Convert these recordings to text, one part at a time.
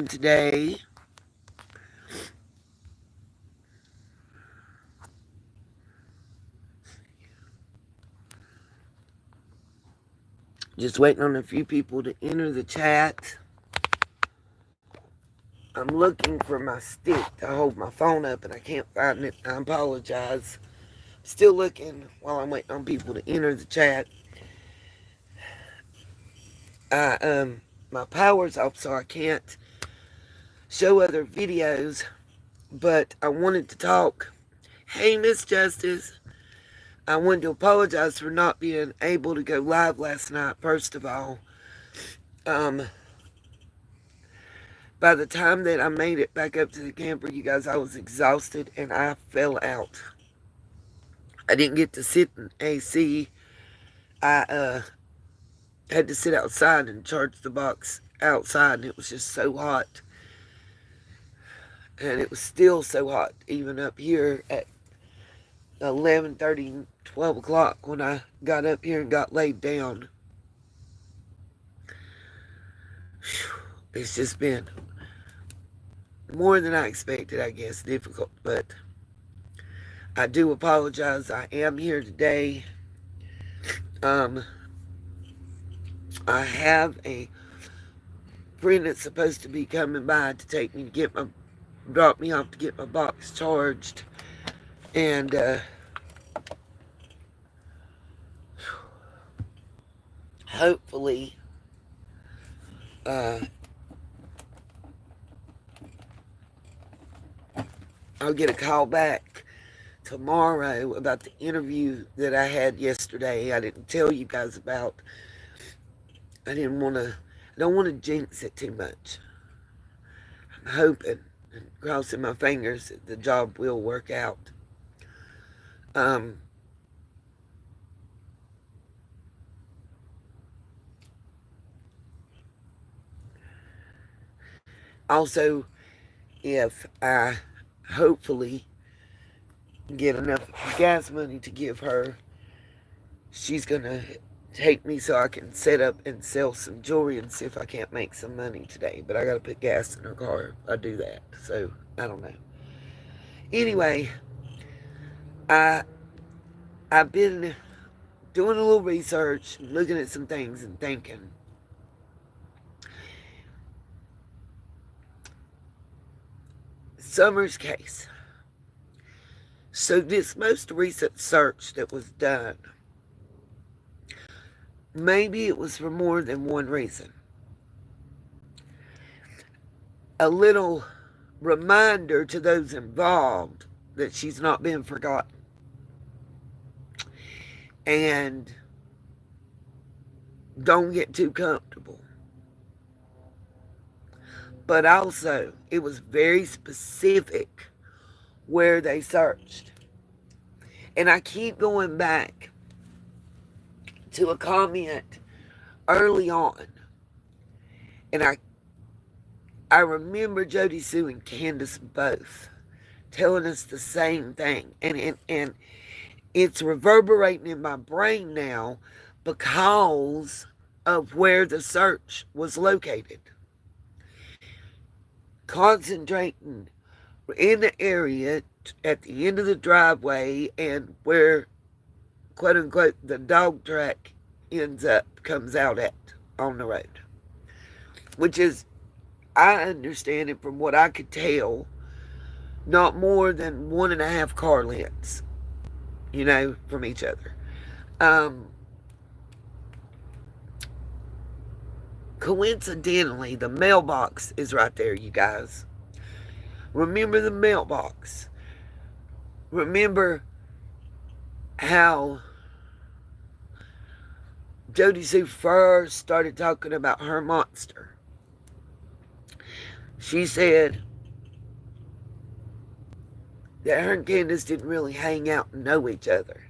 today. Just waiting on a few people to enter the chat. I'm looking for my stick to hold my phone up and I can't find it. I apologize. Still looking while I'm waiting on people to enter the chat. My power's off, so I can't show other videos, but I wanted to talk. Hey, Miss Justice. I wanted to apologize for not being able to go live last night, first of all. By the time that I made it back up to the camper, you guys, I was exhausted and I fell out. I didn't get to sit in AC. I had to sit outside and charge the box outside, and it was just so hot. And it was still so hot, even up here at 11:30, 12 o'clock when I got up here and got laid down. It's just been more than I expected, I guess, difficult, but I do apologize. I am here today. I have a friend that's supposed to be coming by to take me to drop me off to get my box charged, and hopefully I'll get a call back tomorrow about the interview that I had yesterday. I didn't tell you guys about. I don't want to jinx it too much. I'm hoping and crossing my fingers that the job will work out. Also, if I hopefully get enough gas money to give her, she's going to take me so I can set up and sell some jewelry and see if I can't make some money today. But I got to put gas in her car if I do that. So, I don't know. Anyway, I've been doing a little research, looking at some things and thinking, Summer's case. So this most recent search that was done, maybe it was for more than one reason. A little reminder to those involved that she's not been forgotten. And don't get too comfortable. But also, it was very specific where they searched. And I keep going back to a comment early on. And I remember Jody Sue and Candace both telling us the same thing. And it's reverberating in my brain now because of where the search was located. Concentrating in the area at the end of the driveway and where, quote unquote, the dog track comes out at on the road. Which is, I understand it from what I could tell, not more than 1.5 car lengths, from each other. Coincidentally, the mailbox is right there, you guys. Remember the mailbox. Remember how Jody Sue first started talking about her monster. She said that her and Candace didn't really hang out and know each other.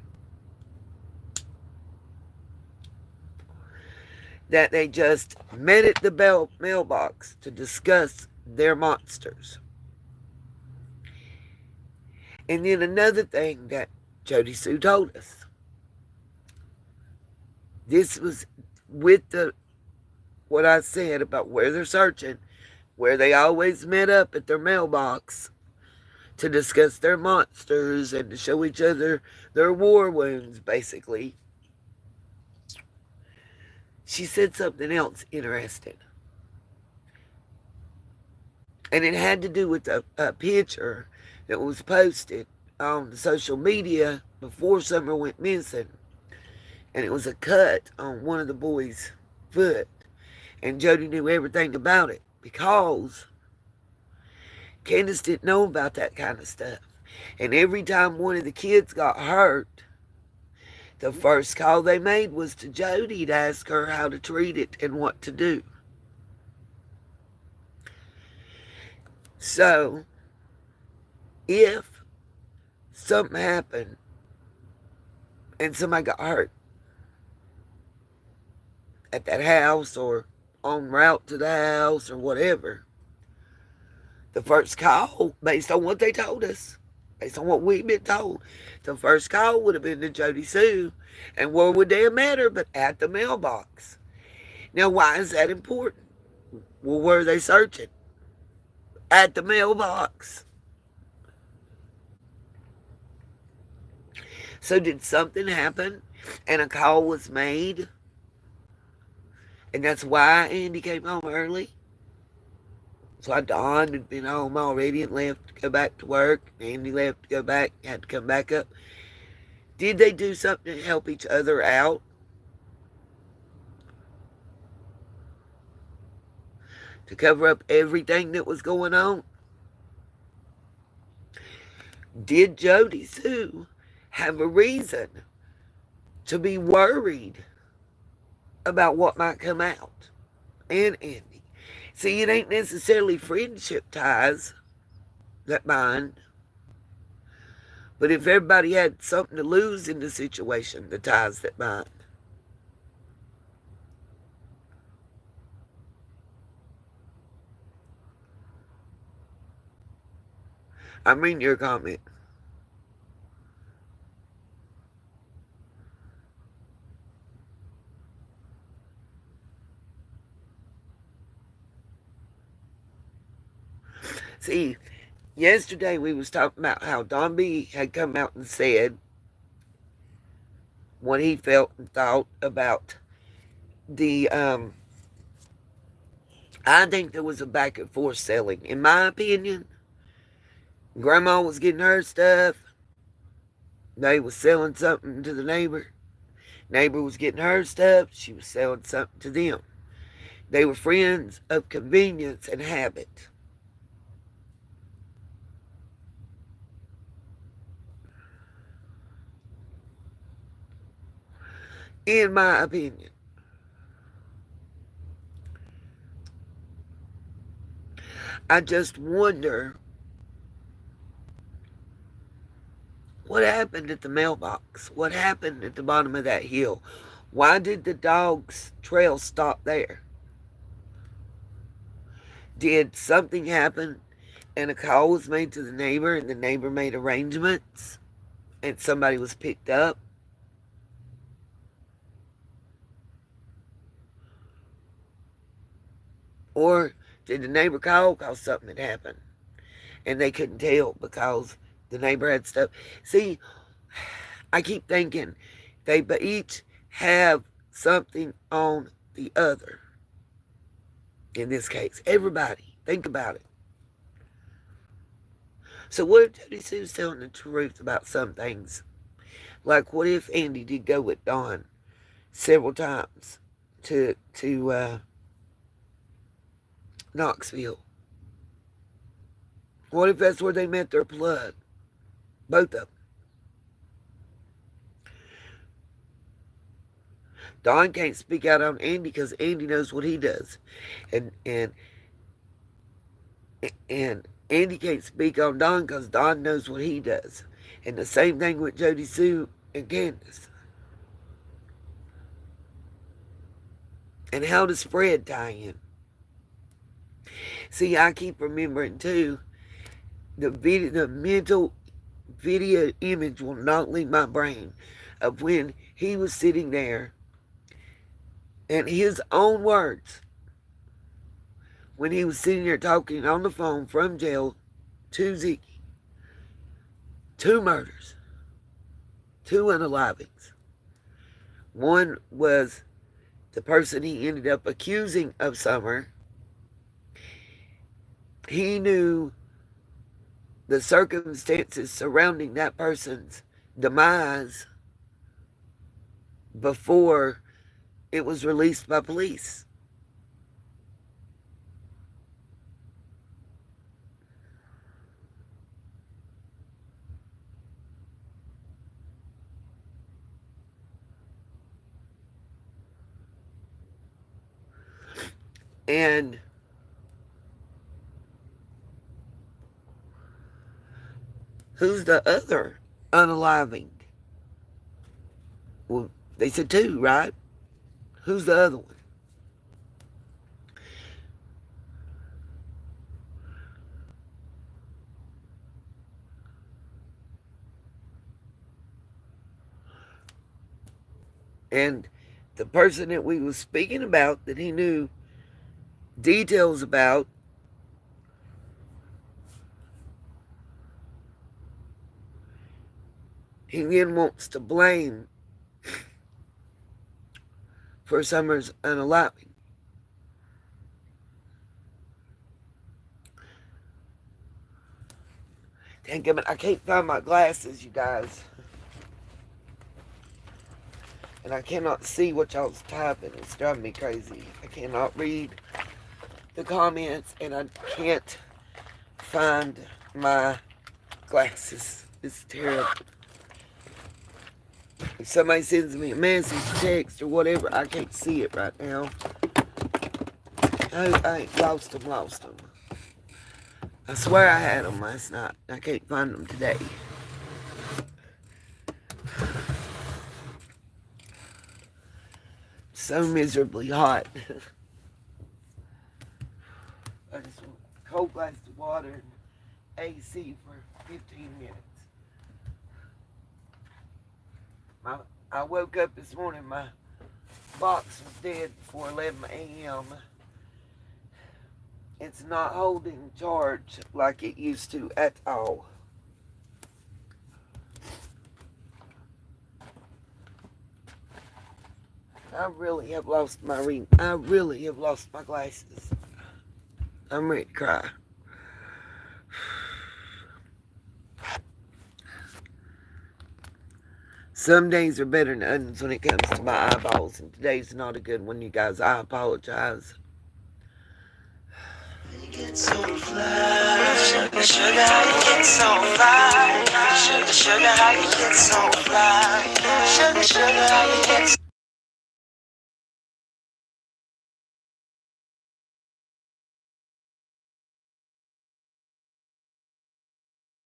That they just met at the mailbox to discuss their monsters. And then another thing that Jody Sue told us. This was with what I said about where they're searching. where they always met up at their mailbox to discuss their monsters and to show each other their war wounds, basically. She said something else interesting. And it had to do with a picture that was posted on the social media before Summer went missing. And it was a cut on one of the boys' foot. And Jody knew everything about it because Candace didn't know about that kind of stuff. And every time one of the kids got hurt, the first call they made was to Jody to ask her how to treat it and what to do. So, if something happened and somebody got hurt at that house or en route to the house or whatever, the first call, based on what they told us, based on what we've been told, the first call would have been to Jody Sue. And where would they have met her but at the mailbox? Now, why is that important? Well, where are they searching? At the mailbox. So did something happen and a call was made? And that's why Andy came home early? That's why Dawn had been home already and left to go back to work. Andy left to go back, had to come back up. Did they do something to help each other out? To cover up everything that was going on? Did Jody Sue have a reason to be worried about what might come out? And Andy. See, it ain't necessarily friendship ties that bind. But if everybody had something to lose in the situation, the ties that bind. I mean your comment. See, yesterday we was talking about how Don B had come out and said what he felt and thought about the, I think there was a back and forth selling. In my opinion, Grandma was getting her stuff. They was selling something to the neighbor. Neighbor was getting her stuff. She was selling something to them. They were friends of convenience and habit. In my opinion. I just wonder what happened at the mailbox? What happened at the bottom of that hill? Why did the dog's trail stop there? Did something happen and a call was made to the neighbor and the neighbor made arrangements and somebody was picked up? Or did the neighbor call because something had happened and they couldn't tell because the neighbor had stuff? See, I keep thinking they each have something on the other. In this case, everybody, think about it. So what if Jody Sue's telling the truth about some things? Like what if Andy did go with Dawn several times to Knoxville? What if that's where they met their plug? Both of them. Dawn can't speak out on Andy because Andy knows what he does. And Andy can't speak on Don because Don knows what he does. And the same thing with Jody Sue and Candace. And how does Fred tie in? See, I keep remembering too, the mental video image will not leave my brain of when he was sitting there and his own words when he was sitting there talking on the phone from jail to Ziggy. 2 murders, 2 unalivings. One was the person he ended up accusing of Summer. He knew the circumstances surrounding that person's demise before it was released by police. And who's the other unaliving? Well, they said 2, right? Who's the other one? And the person that we was speaking about, that he knew details about, he then wants to blame for Summer's unaliving. Dang it, I can't find my glasses, you guys. And I cannot see what y'all's typing. It's driving me crazy. I cannot read the comments, and I can't find my glasses. It's terrible. If somebody sends me a message, text, or whatever, I can't see it right now. I ain't lost them. I swear I had them last night. I can't find them today. So miserably hot. I just want a cold glass of water and AC for 15 minutes. I woke up this morning, my box was dead before 11 a.m. It's not holding charge like it used to at all. I really have lost my ring. I really have lost my glasses. I'm ready to cry. Some days are better than others when it comes to my eyeballs, and today's not a good one, you guys. I apologize. You get so fly, sugar, sugar, how you get so fly? Sugar, sugar, how you get so fly? Sugar, sugar, how you get